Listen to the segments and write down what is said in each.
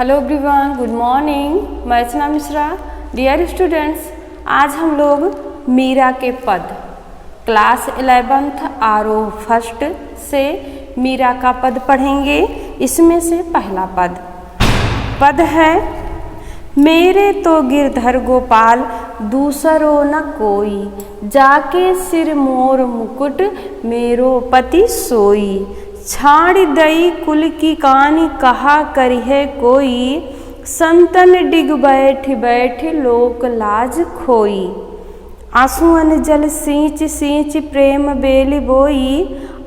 Hello everyone, good morning. मैं Archana Mishra. Dear students, आज हम लोग मीरा के पद क्लास 11th आरोह फर्स्ट से मीरा का पद पढ़ेंगे। इसमें से पहला पद है, मेरे तो गिरधर गोपाल दूसरो न कोई, जाके सिर मोर मुकुट मेरो पति सोई। छाड़ दई कुल की कानी कहा करिहे कोई, संतन डिग बैठ बैठ लोक लाज खोई। आंसुअन जल सींच सींच प्रेम बेल बोई,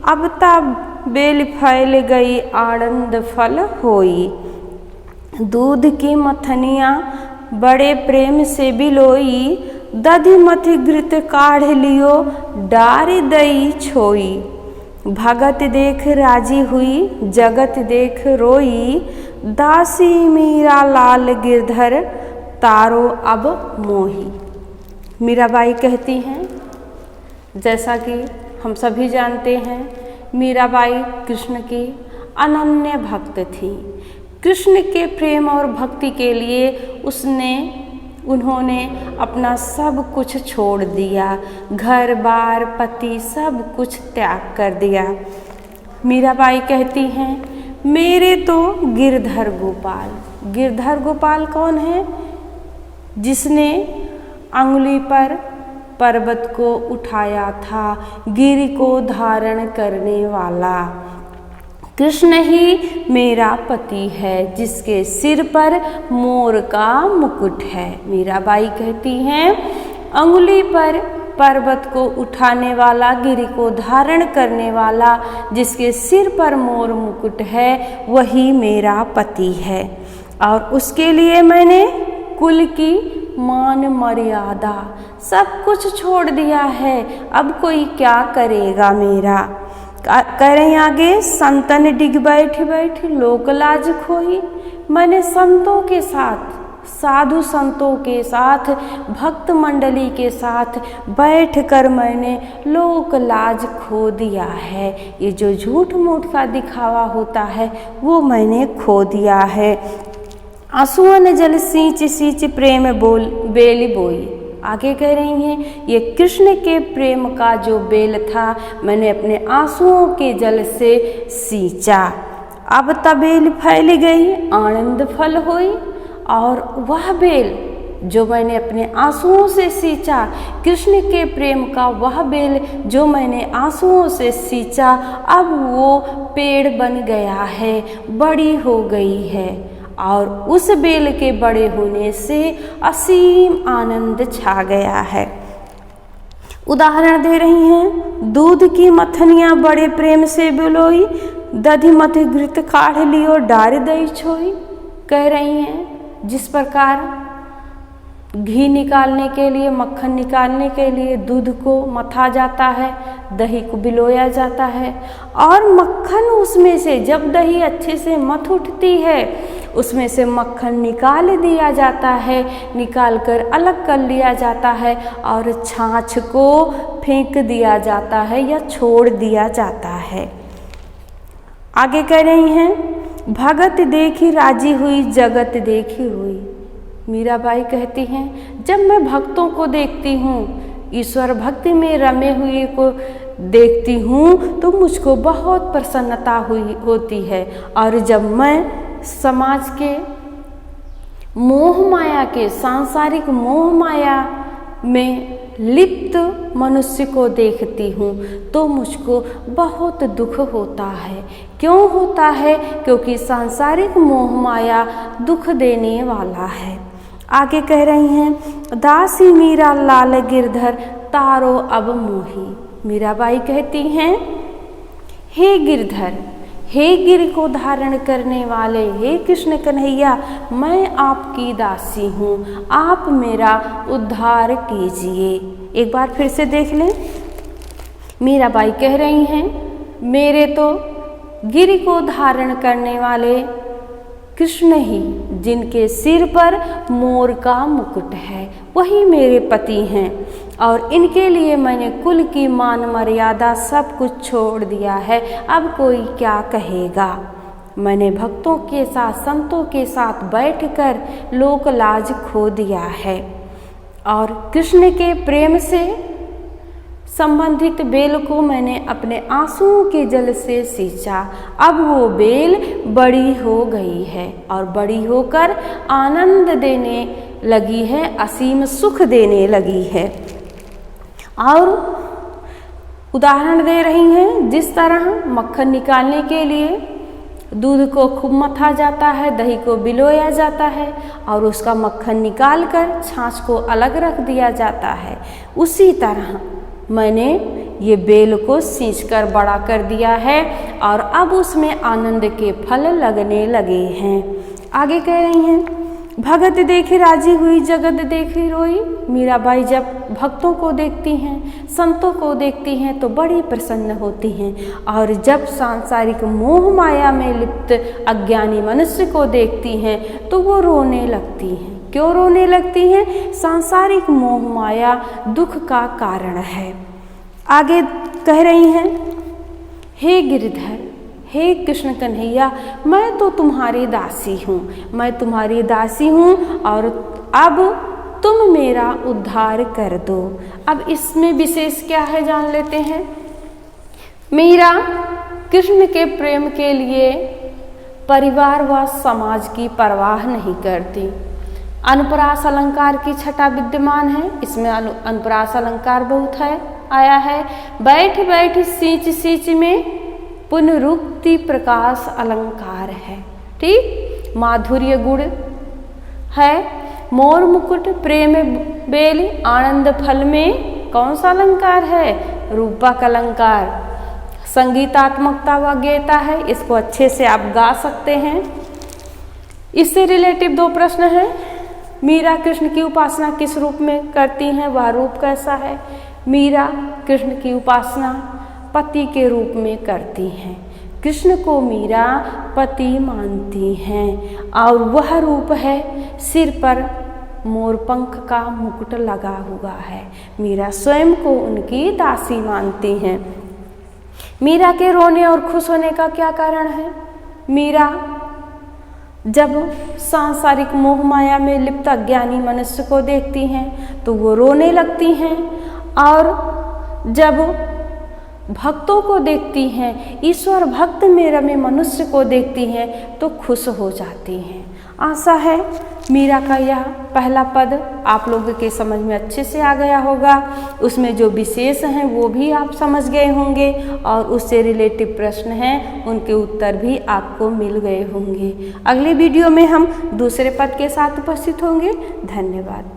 अब ता बेल फैल गई आनंद फल होई। दूध की मथनिया बड़े प्रेम से बिलोई, दधि मथि घृत काढ़ लियो डार दई छोई। भगत देख राजी हुई जगत देख रोई, दासी मीरा लाल गिरधर तारो अब मोही। मीराबाई कहती हैं, जैसा कि हम सभी जानते हैं, मीराबाई कृष्ण की अनन्य भक्त थी। कृष्ण के प्रेम और भक्ति के लिए उन्होंने अपना सब कुछ छोड़ दिया, घर बार पति सब कुछ त्याग कर दिया। मीराबाई कहती हैं, मेरे तो गिरधर गोपाल कौन है? जिसने अंगुली पर पर्वत को उठाया था, गिर को धारण करने वाला कृष्ण ही मेरा पति है, जिसके सिर पर मोर का मुकुट है। मीराबाई कहती हैं, अंगुली पर पर्वत को उठाने वाला, गिरि को धारण करने वाला, जिसके सिर पर मोर मुकुट है, वही मेरा पति है। और उसके लिए मैंने कुल की मान मर्यादा सब कुछ छोड़ दिया है। अब कोई क्या करेगा मेरा? करें आगे, संतन डिग बैठ बैठ लोक लाज खोई। मैंने संतों के साथ, साधु संतों के साथ, भक्त मंडली के साथ बैठकर मैंने लोक लाज खो दिया है। ये जो झूठ मूठ का दिखावा होता है वो मैंने खो दिया है। आंसुअन जल सींच सींच प्रेम बेल बोई। आगे कह रही हैं, ये कृष्ण के प्रेम का जो बेल था, मैंने अपने आंसुओं के जल से सींचा। अब तबेल फैल गई आनंद फल हुई। और वह बेल जो मैंने अपने आंसुओं से सींचा, कृष्ण के प्रेम का वह बेल जो मैंने आंसुओं से सींचा, अब वो पेड़ बन गया है, बड़ी हो गई है। और उस बेल के बड़े होने से असीम आनंद छा गया है। उदाहरण दे रही हैं, दूध की मथनियाँ बड़े प्रेम से बिलोई, दधि मथि घृत काढ़ लियो डार दई छोई। कह रही हैं, जिस प्रकार घी निकालने के लिए, मक्खन निकालने के लिए दूध को मथा जाता है, दही को बिलोया जाता है, और मक्खन उसमें से, जब दही अच्छे से मथ उठती है, उसमें से मक्खन निकाल दिया जाता है, निकाल कर अलग कर लिया जाता है, और छाछ को फेंक दिया जाता है या छोड़ दिया जाता है। आगे कह रही हैं, भगत देखी राजी हुई जगत देखी हुई। मीराबाई कहती हैं, जब मैं भक्तों को देखती हूँ, ईश्वर भक्ति में रमे हुए को देखती हूँ, तो मुझको बहुत प्रसन्नता होती है। और जब मैं समाज के मोह माया के, सांसारिक मोह माया में लिप्त मनुष्य को देखती हूँ, तो मुझको बहुत दुख होता है। क्यों होता है? क्योंकि सांसारिक मोह माया दुख देने वाला है। आगे कह रही हैं, दासी मीरा लाल गिरधर तारो अब मोही। मीराबाई कहती हैं, हे गिरधर, हे गिर को धारण करने वाले, हे कृष्ण कन्हैया, मैं आपकी दासी हूँ, आप मेरा उद्धार कीजिए। एक बार फिर से देख लें। मीराबाई कह रही हैं, मेरे तो गिर को धारण करने वाले कृष्ण ही, जिनके सिर पर मोर का मुकुट है, वही मेरे पति हैं। और इनके लिए मैंने कुल की मान मर्यादा सब कुछ छोड़ दिया है। अब कोई क्या कहेगा? मैंने भक्तों के साथ संतों के साथ बैठकर लोक लाज खो दिया है। और कृष्ण के प्रेम से संबंधित बेल को मैंने अपने आंसुओं के जल से सींचा। अब वो बेल बड़ी हो गई है और बड़ी होकर आनंद देने लगी है, असीम सुख देने लगी है। और उदाहरण दे रही हैं, जिस तरह मक्खन निकालने के लिए दूध को खूब मथा जाता है, दही को बिलोया जाता है और उसका मक्खन निकालकर छाछ को अलग रख दिया जाता है, उसी तरह मैंने ये बेल को सींचकर बड़ा कर दिया है और अब उसमें आनंद के फल लगने लगे हैं। आगे कह रही हैं, भगत देखी राजी हुई, जगत देखी रोई। मीराबाई जब भक्तों को देखती हैं, संतों को देखती हैं तो बड़ी प्रसन्न होती हैं और जब सांसारिक मोह माया में लिप्त अज्ञानी मनुष्य को देखती हैं तो वो रोने लगती हैं। क्यों रोने लगती हैं? सांसारिक मोह माया दुख का कारण है। आगे कह रही हैं, हे गिरधर, हे कृष्ण कन्हैया, मैं तो तुम्हारी दासी हूँ, मैं तुम्हारी दासी हूँ और अब तुम मेरा उद्धार कर दो। अब इसमें विशेष क्या है जान लेते हैं। मीरा कृष्ण के प्रेम के लिए परिवार व समाज की परवाह नहीं करती। अनुप्रास अलंकार की छटा विद्यमान है, इसमें अनुप्रास अलंकार बहुत है आया है। बैठ बैठ सींच सींच में पुनरुक्ति प्रकाश अलंकार है। ठीक, माधुर्य गुण है। मोर मुकुट प्रेम बेल आनंद फल में कौन सा अलंकार है? रूपक अलंकार। संगीतात्मकता व गेयता है, इसको अच्छे से आप गा सकते हैं। इससे रिलेटिव दो प्रश्न हैं। मीरा कृष्ण की उपासना किस रूप में करती हैं, वह रूप कैसा है? मीरा कृष्ण की उपासना पति के रूप में करती हैं। कृष्ण को मीरा पति मानती हैं और वह रूप है सिर पर मोरपंख का मुकुट लगा हुआ है। मीरा स्वयं को उनकी दासी मानती हैं। मीरा के रोने और खुश होने का क्या कारण है? मीरा जब सांसारिक मोह माया में लिप्त अज्ञानी मनुष्य को देखती हैं तो वो रोने लगती हैं और जब भक्तों को देखती हैं, ईश्वर भक्त में रमे मनुष्य को देखती हैं तो खुश हो जाती हैं। आशा है मीरा का यह पहला पद आप लोगों के समझ में अच्छे से आ गया होगा। उसमें जो विशेष हैं वो भी आप समझ गए होंगे और उससे रिलेटिव प्रश्न हैं उनके उत्तर भी आपको मिल गए होंगे। अगले वीडियो में हम दूसरे पद के साथ उपस्थित होंगे। धन्यवाद।